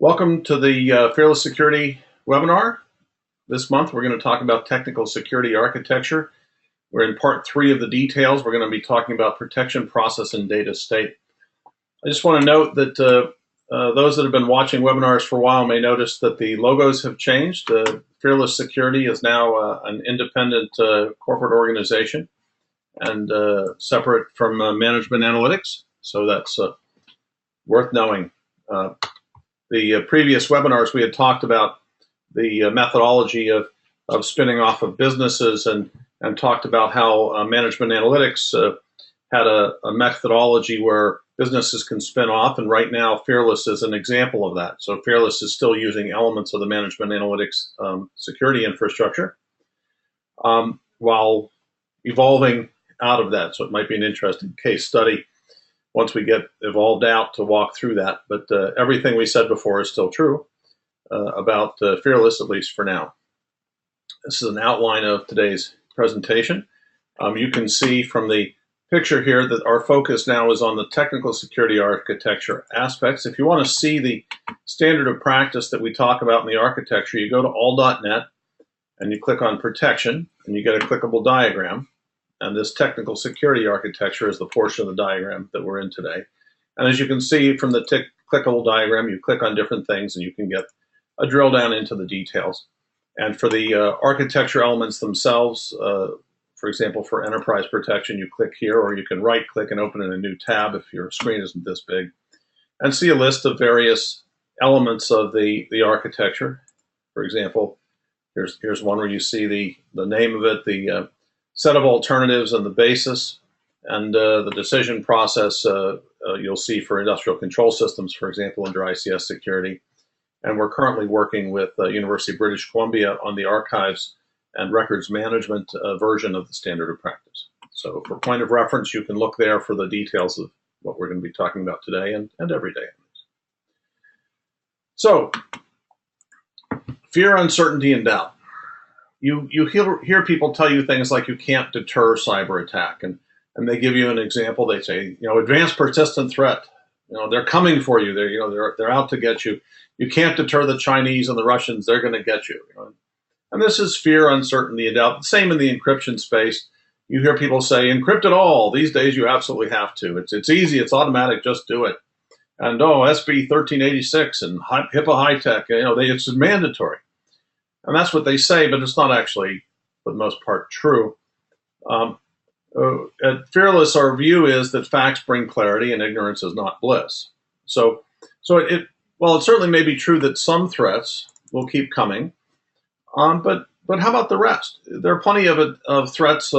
Welcome to the Fearless Security webinar. This month we're going to talk about technical security architecture. We're in part 3 of the details. We're going to be talking about protection process and data state. I just want to note that those that have been watching webinars for a while may notice that the logos have changed. Fearless Security is now an independent corporate organization and separate from management analytics, so that's worth knowing. The previous webinars we had talked about the methodology of spinning off of businesses and talked about how management analytics had a methodology where businesses can spin off, and right now Fearless is an example of that. So Fearless is still using elements of the management analytics security infrastructure while evolving out of that. So it might be an interesting case study once we get evolved out to walk through that. But everything we said before is still true about Fearless, at least for now. This is an outline of today's presentation. You can see from the picture here that our focus now is on the technical security architecture aspects. If you want to see the standard of practice that we talk about in the architecture, you go to all.net and you click on protection and you get a clickable diagram. And this technical security architecture is the portion of the diagram that we're in today. And as you can see from the clickable diagram, you click on different things and you can get a drill down into the details. And for the architecture elements themselves, for example, for enterprise protection, you click here, or you can right click and open in a new tab if your screen isn't this big, and see a list of various elements of the architecture. For example, here's one where you see the name of it, the set of alternatives and the basis, and the decision process you'll see for industrial control systems, for example, under ICS security. And we're currently working with University of British Columbia on the archives and records management version of the standard of practice. So for point of reference, you can look there for the details of what we're going to be talking about today and every day. So, fear, uncertainty, and doubt. You hear people tell you things like you can't deter cyber attack, and they give you an example. They say, advanced persistent threat. They're coming for you. They're out to get you. You can't deter the Chinese and the Russians. They're going to get you. And this is fear, uncertainty, and doubt. Same in the encryption space. You hear people say, encrypt it all. These days, you absolutely have to. It's easy. It's automatic. Just do it. And SB 1386 and HIPAA high tech. It's mandatory. And that's what they say, but it's not actually, for the most part, true. At Fearless, our view is that facts bring clarity and ignorance is not bliss. So it certainly may be true that some threats will keep coming, but how about the rest? There are plenty of threats,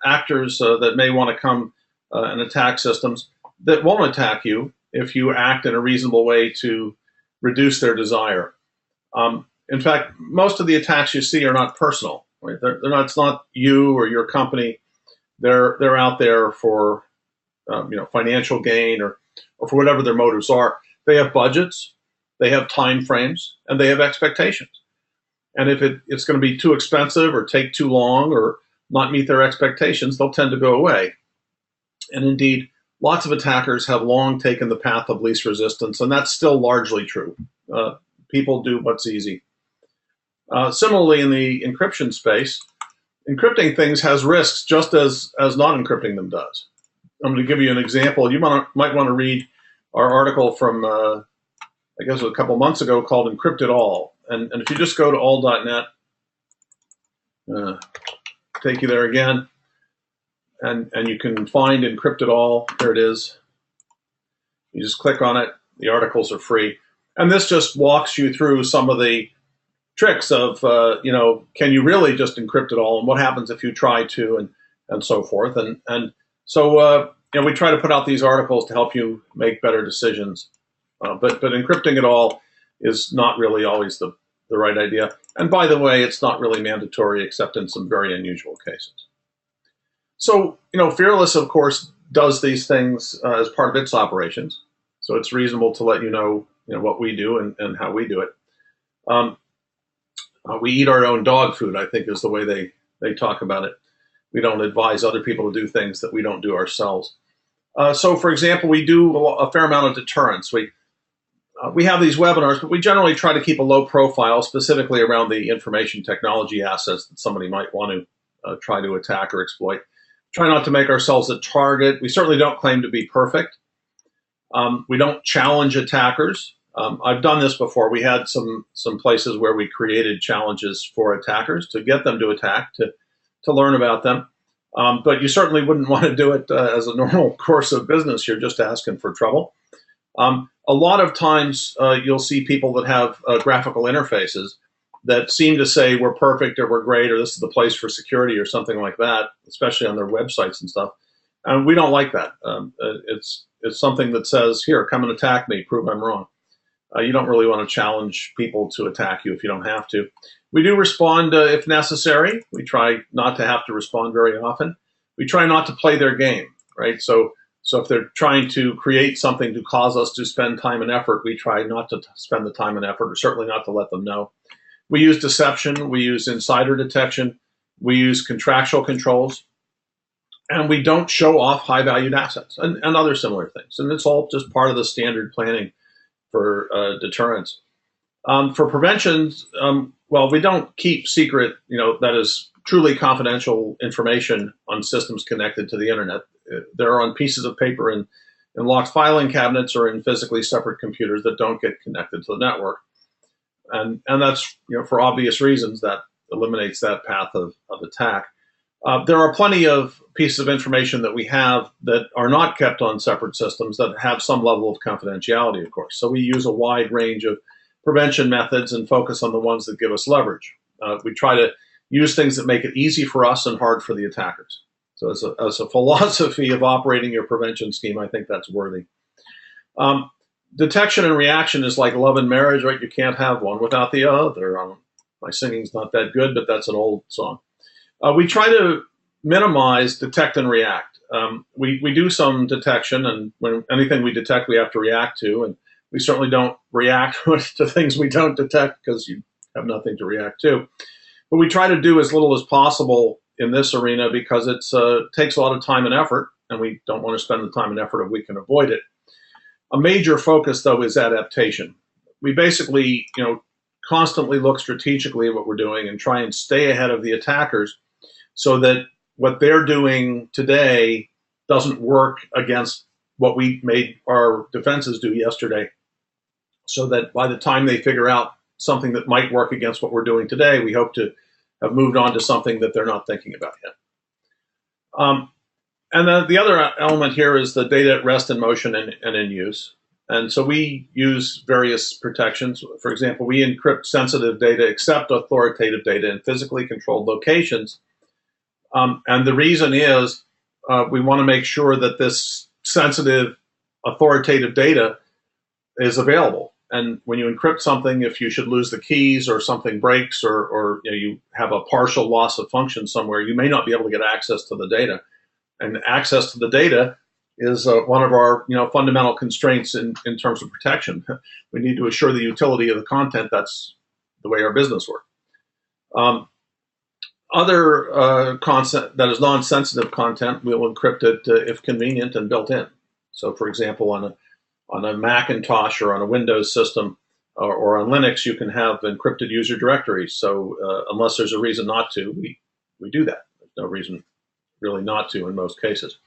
actors that may want to come and attack systems that won't attack you if you act in a reasonable way to reduce their desire. In fact, most of the attacks you see are not personal. Right? They're not. It's not you or your company. They're out there for financial gain or for whatever their motives are. They have budgets, they have time frames, and they have expectations. And if it's going to be too expensive or take too long or not meet their expectations, they'll tend to go away. And indeed, lots of attackers have long taken the path of least resistance, and that's still largely true. People do what's easy. Similarly, in the encryption space, encrypting things has risks just as not encrypting them does. I'm going to give you an example. You might want to read our article from, I guess, a couple months ago called Encrypt It All. And if you just go to all.net, take you there again, and you can find Encrypt It All. Here it is. You just click on it. The articles are free. And this just walks you through some of the tricks of, can you really just encrypt it all, and what happens if you try to, and so forth. And so, we try to put out these articles to help you make better decisions. But encrypting it all is not really always the right idea. And by the way, it's not really mandatory except in some very unusual cases. So, Fearless, of course, does these things as part of its operations. So it's reasonable to let you know what we do and how we do it. We eat our own dog food, I think, is the way they talk about it. We don't advise other people to do things that we don't do ourselves. So, for example, we do a fair amount of deterrence. We have these webinars, but we generally try to keep a low profile, specifically around the information technology assets that somebody might want to try to attack or exploit. Try not to make ourselves a target. We certainly don't claim to be perfect. We don't challenge attackers. I've done this before. We had some places where we created challenges for attackers to get them to attack, to learn about them. But you certainly wouldn't want to do it as a normal course of business. You're just asking for trouble. A lot of times you'll see people that have graphical interfaces that seem to say we're perfect or we're great or this is the place for security or something like that, especially on their websites and stuff. And we don't like that. It's something that says, here, come and attack me, prove I'm wrong. You don't really want to challenge people to attack you if you don't have to. We do respond if necessary. We try not to have to respond very often. We try not to play their game, right? So if they're trying to create something to cause us to spend time and effort, we try not to spend the time and effort, or certainly not to let them know. We use deception. We use insider detection. We use contractual controls. And we don't show off high-valued assets and other similar things. And it's all just part of the standard planning for deterrence. For prevention, well, we don't keep secret, that is truly confidential information on systems connected to the internet. They're on pieces of paper in locked filing cabinets or in physically separate computers that don't get connected to the network. And that's, for obvious reasons, that eliminates that path of attack. There are plenty of pieces of information that we have that are not kept on separate systems that have some level of confidentiality, of course. So we use a wide range of prevention methods and focus on the ones that give us leverage. We try to use things that make it easy for us and hard for the attackers. So as a philosophy of operating your prevention scheme, I think that's worthy. Detection and reaction is like love and marriage, right? You can't have one without the other. My singing's not that good, but that's an old song. We try to minimize detect and react. We do some detection, and when anything we detect, we have to react to. And we certainly don't react to things we don't detect because you have nothing to react to. But we try to do as little as possible in this arena because it takes a lot of time and effort, and we don't want to spend the time and effort if we can avoid it. A major focus, though, is adaptation. We basically, constantly look strategically at what we're doing and try and stay ahead of the attackers so that what they're doing today doesn't work against what we made our defenses do yesterday, so that by the time they figure out something that might work against what we're doing today, we hope to have moved on to something that they're not thinking about yet. And then the other element here is the data at rest, in motion, and in use. And so we use various protections. For example, we encrypt sensitive data, except authoritative data, in physically controlled locations. And the reason is we want to make sure that this sensitive, authoritative data is available. And when you encrypt something, if you should lose the keys or something breaks or you have a partial loss of function somewhere, you may not be able to get access to the data. And access to the data is one of our fundamental constraints in terms of protection. We need to assure the utility of the content. That's the way our business works. Other content that is non-sensitive content, we'll encrypt it if convenient and built in. So, for example, on a Macintosh or on a Windows system or on Linux, you can have encrypted user directories. So unless there's a reason not to, we do that. There's no reason really not to in most cases.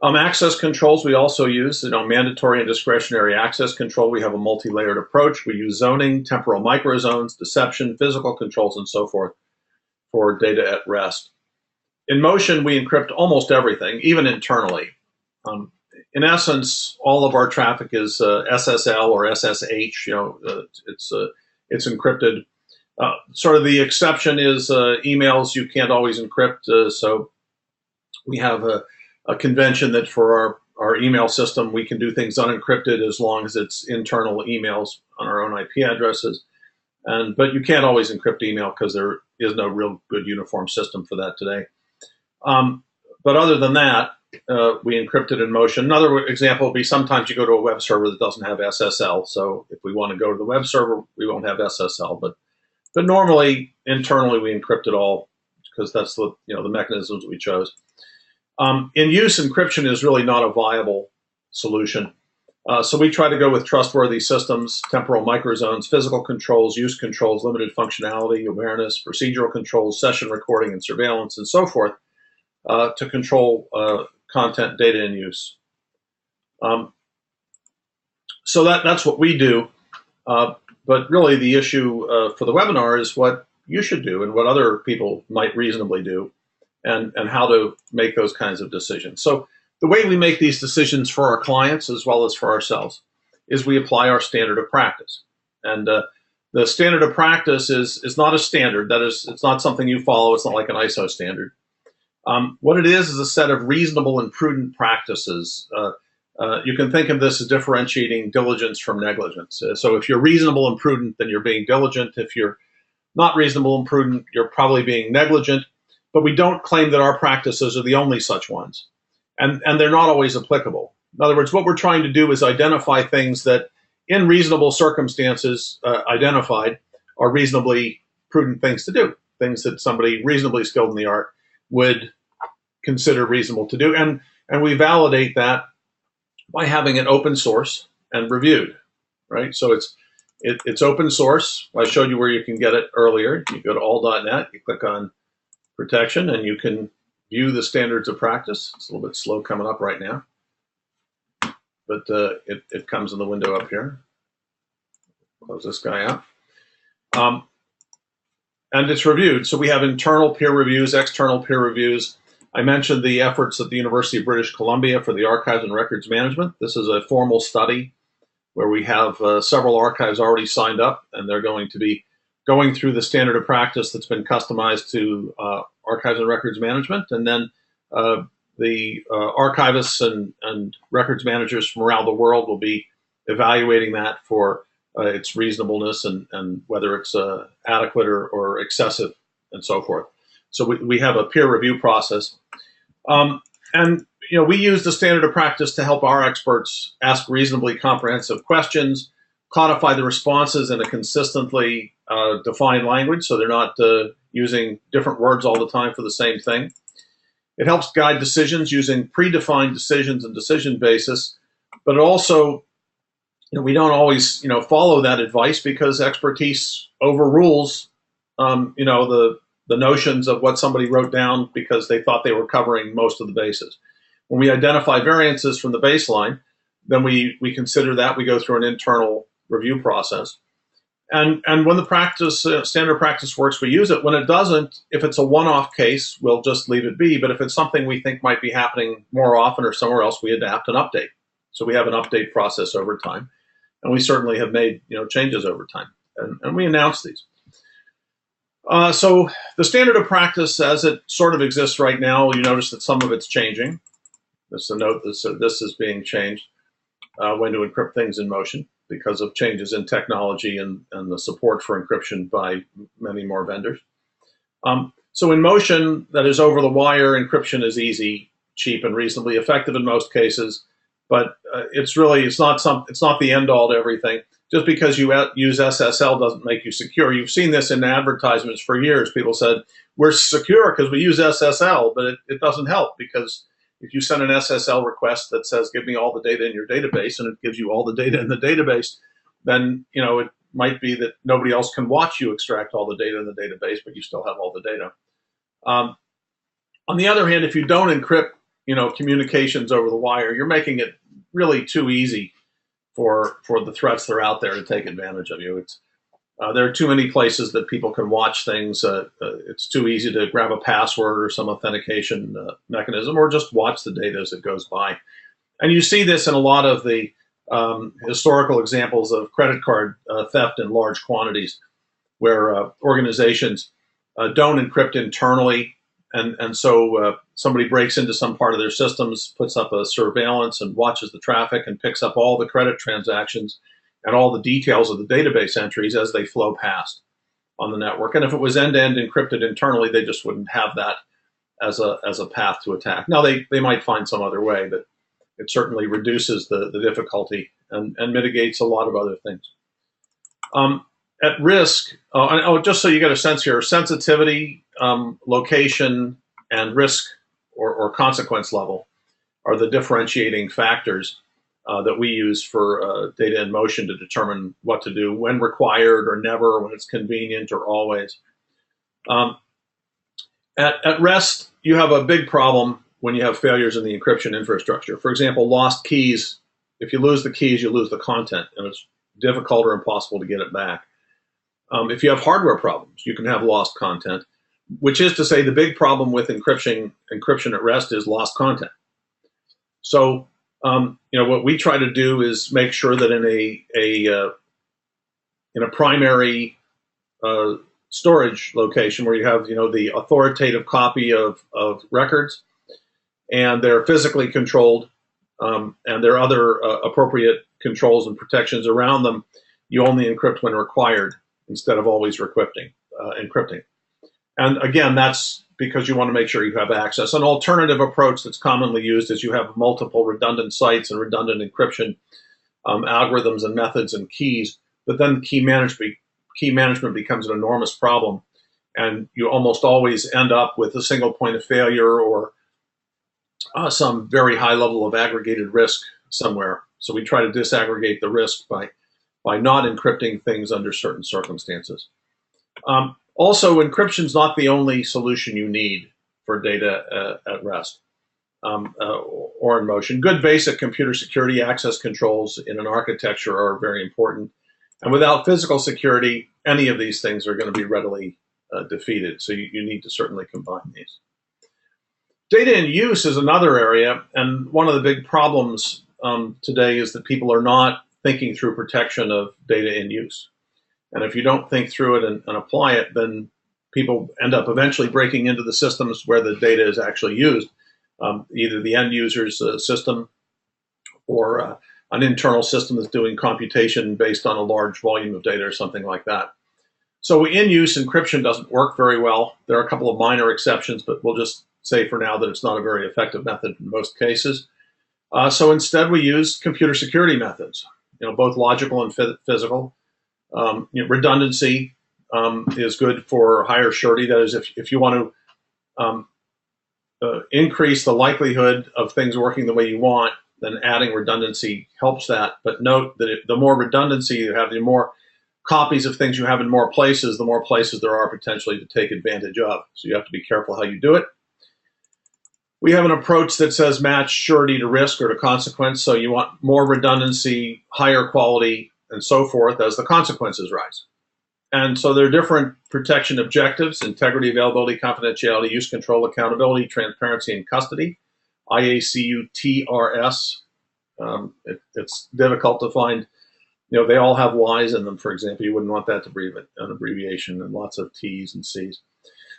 Access controls we also use, mandatory and discretionary access control. We have a multi-layered approach. We use zoning, temporal microzones, deception, physical controls, and so forth for data at rest. In motion, we encrypt almost everything, even internally. In essence, all of our traffic is SSL or SSH. It's encrypted. Sort of the exception is emails you can't always encrypt. So we have a convention that for our email system, we can do things unencrypted as long as it's internal emails on our own IP addresses. But you can't always encrypt email because there is no real good uniform system for that today. But other than that, we encrypt it in motion. Another example would be sometimes you go to a web server that doesn't have SSL. So if we want to go to the web server, we won't have SSL. But normally, internally, we encrypt it all because that's the mechanisms we chose. In use, encryption is really not a viable solution. So we try to go with trustworthy systems, temporal microzones, physical controls, use controls, limited functionality, awareness, procedural controls, session recording and surveillance, and so forth, to control content, data, and use. So that's what we do. But really the issue for the webinar is what you should do and what other people might reasonably do, and how to make those kinds of decisions. So the way we make these decisions for our clients as well as for ourselves is we apply our standard of practice. And the standard of practice is not a standard. That is, it's not something you follow. It's not like an ISO standard. What it is a set of reasonable and prudent practices. You can think of this as differentiating diligence from negligence. So if you're reasonable and prudent, then you're being diligent. If you're not reasonable and prudent, you're probably being negligent. But we don't claim that our practices are the only such ones. And they're not always applicable. In other words, what we're trying to do is identify things that, in reasonable circumstances identified, are reasonably prudent things to do, things that somebody reasonably skilled in the art would consider reasonable to do. And we validate that by having it open source and reviewed, right? So it's open source. I showed you where you can get it earlier. You go to all.net, you click on protection, and you can view the standards of practice. It's a little bit slow coming up right now, but it comes in the window up here. Close this guy out. And it's reviewed. So we have internal peer reviews, external peer reviews. I mentioned the efforts at the University of British Columbia for the Archives and Records Management. This is a formal study where we have several archives already signed up, and they're going to be going through the standard of practice that's been customized to Archives and Records Management. And then the archivists and records managers from around the world will be evaluating that for its reasonableness and whether it's adequate or excessive and so forth. So we have a peer review process. And we use the standard of practice to help our experts ask reasonably comprehensive questions, codify the responses in a consistently defined language, so they're not using different words all the time for the same thing. It helps guide decisions using predefined decisions and decision basis, but it also, we don't always, follow that advice because expertise overrules, the notions of what somebody wrote down because they thought they were covering most of the bases. When we identify variances from the baseline, then we consider that. We go through an internal review process. And when the standard practice works, we use it. When it doesn't, if it's a one-off case, we'll just leave it be. But if it's something we think might be happening more often or somewhere else, we adapt and update. So we have an update process over time. And we certainly have made changes over time. And we announce these. So the standard of practice as it sort of exists right now, you notice that some of it's changing. There's a note that this is being changed, when to encrypt things in motion because of changes in technology and the support for encryption by many more vendors. So in motion, that is over the wire, encryption is easy, cheap, and reasonably effective in most cases. But it's not the end all to everything. Just because you use SSL doesn't make you secure. You've seen this in advertisements for years. People said, we're secure because we use SSL, but it doesn't help, because if you send an SSL request that says, give me all the data in your database, and it gives you all the data in the database, then it might be that nobody else can watch you extract all the data in the database, but you still have all the data. On the other hand, if you don't encrypt communications over the wire, you're making it really too easy for the threats that are out there to take advantage of you. There are too many places that people can watch things. It's too easy to grab a password or some authentication mechanism, or just watch the data as it goes by. And you see this in a lot of the historical examples of credit card theft in large quantities, where organizations don't encrypt internally. And so somebody breaks into some part of their systems, puts up a surveillance and watches the traffic and picks up all the credit transactions and all the details of the database entries as they flow past on the network. And if it was end-to-end encrypted internally, they just wouldn't have that as a path to attack. Now, they might find some other way, but it certainly reduces the difficulty and mitigates a lot of other things. At risk, just so you get a sense here, sensitivity, location, and risk or consequence level are the differentiating factors that we use for data in motion to determine what to do when required or never, when it's convenient or always. At rest, you have a big problem when you have failures in the encryption infrastructure. For example, lost keys. If you lose the keys, you lose the content, and it's difficult or impossible to get it back. If you have hardware problems, you can have lost content, which is to say the big problem with encryption at rest is lost content. So, what we try to do is make sure that in a primary storage location where you have, the authoritative copy of records, and they're physically controlled, and there are other appropriate controls and protections around them, you only encrypt when required instead of always encrypting. And again, that's because you want to make sure you have access. An alternative approach that's commonly used is you have multiple redundant sites and redundant encryption algorithms and methods and keys, but then key management becomes an enormous problem, and you almost always end up with a single point of failure or some very high level of aggregated risk somewhere. So we try to disaggregate the risk by not encrypting things under certain circumstances. Also, encryption is not the only solution you need for data at rest or in motion. Good basic computer security access controls in an architecture are very important. And without physical security, any of these things are going to be readily defeated. So you need to certainly combine these. Data in use is another area, and one of the big problems today is that people are not thinking through protection of data in use. And if you don't think through it and apply it, then people end up eventually breaking into the systems where the data is actually used, either the end user's system or an internal system that's doing computation based on a large volume of data or something like that. So in-use encryption doesn't work very well. There are a couple of minor exceptions, but we'll just say for now that it's not a very effective method in most cases. So instead we use computer security methods, both logical and physical. Redundancy is good for higher surety. That is, if you want to increase the likelihood of things working the way you want, then adding redundancy helps that. But note that the more redundancy you have, the more copies of things you have in more places, the more places there are potentially to take advantage of. So you have to be careful how you do it. We have an approach that says match surety to risk or to consequence. So you want more redundancy, higher quality, and so forth as the consequences rise. And so there are different protection objectives: integrity, availability, confidentiality, use control, accountability, transparency, and custody. IACUTRS. It's difficult to find. They all have Y's in them, for example. You wouldn't want that to be an abbreviation, and lots of T's and C's.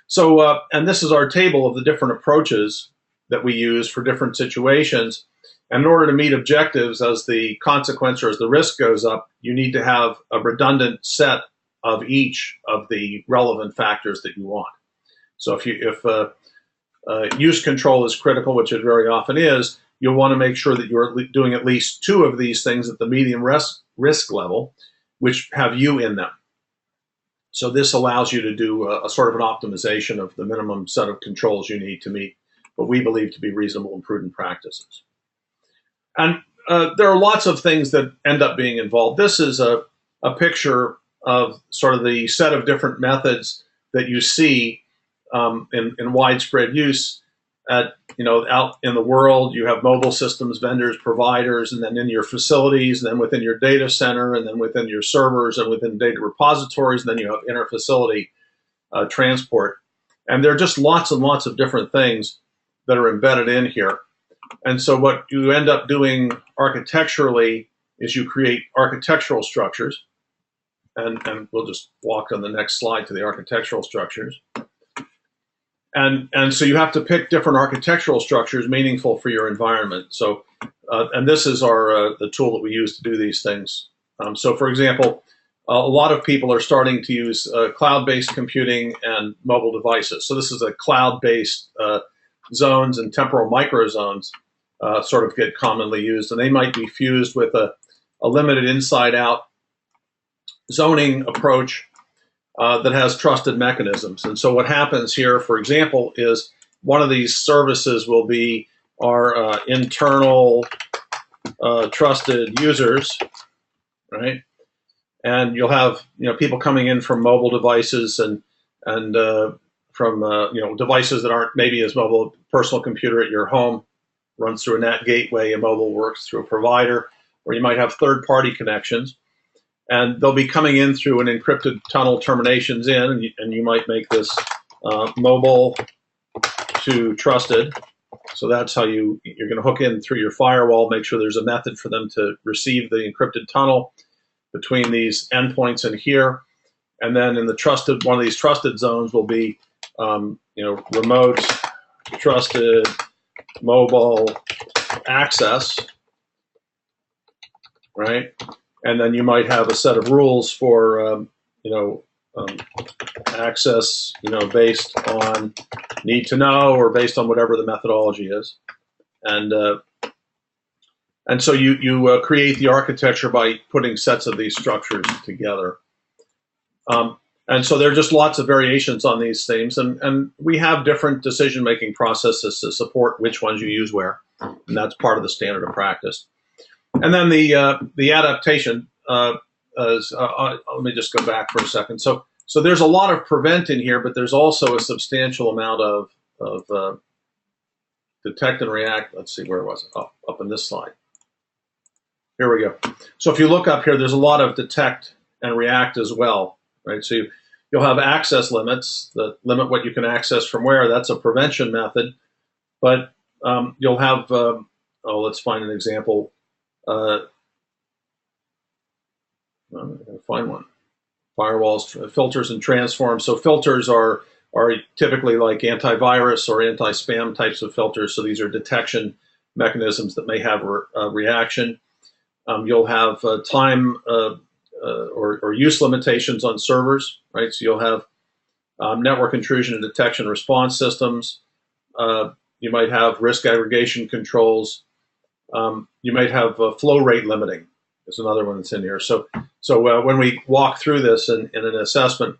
So, and this is our table of the different approaches that we use for different situations. And in order to meet objectives, as the consequence or as the risk goes up, you need to have a redundant set of each of the relevant factors that you want. So if use control is critical, which it very often is, you'll want to make sure that you're doing at least two of these things at the medium risk level, which have you in them. So this allows you to do a sort of an optimization of the minimum set of controls you need to meet what we believe to be reasonable and prudent practices. And there are lots of things that end up being involved. This is a picture of sort of the set of different methods that you see in widespread use. Out in the world, you have mobile systems, vendors, providers, and then in your facilities, and then within your data center, and then within your servers, and within data repositories, and then you have inter-facility transport. And there are just lots and lots of different things that are embedded in here. And so what you end up doing architecturally is you create architectural structures. And we'll just walk on the next slide to the architectural structures. And so you have to pick different architectural structures meaningful for your environment. So, and this is the tool that we use to do these things. So for example, a lot of people are starting to use cloud-based computing and mobile devices. So this is a cloud-based zones and temporal microzones sort of get commonly used, and they might be fused with a limited inside-out zoning approach that has trusted mechanisms. And so what happens here, for example, is one of these services will be our internal trusted users, right? And you'll have people coming in from mobile devices and from devices that aren't maybe as mobile. Personal computer at your home runs through a NAT gateway, a mobile works through a provider, or you might have third-party connections, and they'll be coming in through an encrypted tunnel terminations in, and you might make this mobile to trusted. So that's how you're going to hook in through your firewall, make sure there's a method for them to receive the encrypted tunnel between these endpoints and here. And then in the trusted, one of these trusted zones will be, remote, trusted, mobile access, right? And then you might have a set of rules for, access, based on need to know or based on whatever the methodology is. And so you create the architecture by putting sets of these structures together. And so there are just lots of variations on these themes, and we have different decision-making processes to support which ones you use where, and that's part of the standard of practice. And then the adaptation is, let me just go back for a second. So there's a lot of prevent in here, but there's also a substantial amount of detect and react. Let's see, where was it? Oh, up in this slide. Here we go. So if you look up here, there's a lot of detect and react as well, right? So you'll have access limits that limit what you can access from where. That's a prevention method. But you'll have, let's find an example. I'm going to find one. Firewalls, filters, and transforms. So filters are typically like antivirus or anti-spam types of filters. So these are detection mechanisms that may have a reaction. You'll have time or use limitations on servers, right? So you'll have network intrusion and detection response systems. You might have risk aggregation controls. You might have flow rate limiting. There's another one that's in here. So when we walk through this in an assessment,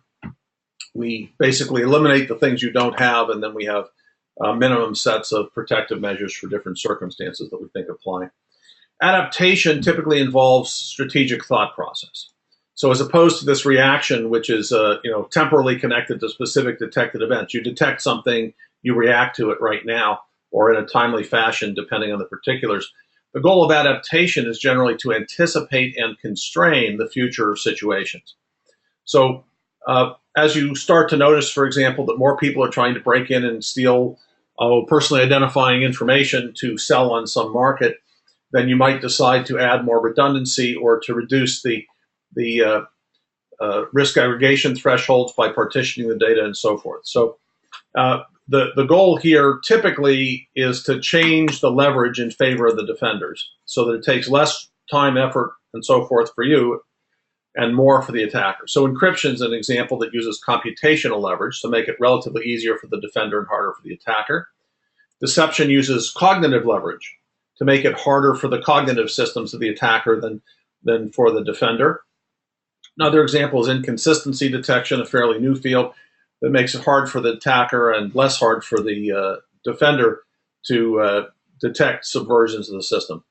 we basically eliminate the things you don't have, and then we have minimum sets of protective measures for different circumstances that we think apply. Adaptation typically involves strategic thought process. So as opposed to this reaction, which is temporally connected to specific detected events, you detect something, you react to it right now, or in a timely fashion, depending on the particulars. The goal of adaptation is generally to anticipate and constrain the future situations. So as you start to notice, for example, that more people are trying to break in and steal personally identifying information to sell on some market, then you might decide to add more redundancy or to reduce the risk aggregation thresholds by partitioning the data and so forth. So the goal here typically is to change the leverage in favor of the defenders so that it takes less time, effort, and so forth for you and more for the attacker. So encryption is an example that uses computational leverage to make it relatively easier for the defender and harder for the attacker. Deception uses cognitive leverage to make it harder for the cognitive systems of the attacker than for the defender. Another example is inconsistency detection, a fairly new field that makes it hard for the attacker and less hard for the defender to detect subversions of the system.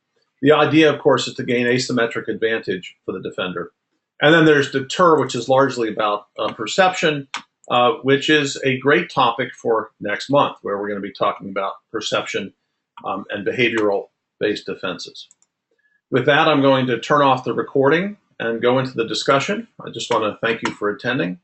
The idea, of course, is to gain asymmetric advantage for the defender. And then there's deter, which is largely about perception, which is a great topic for next month, where we're going to be talking about perception and behavioral-based defenses. With that, I'm going to turn off the recording and go into the discussion. I just want to thank you for attending.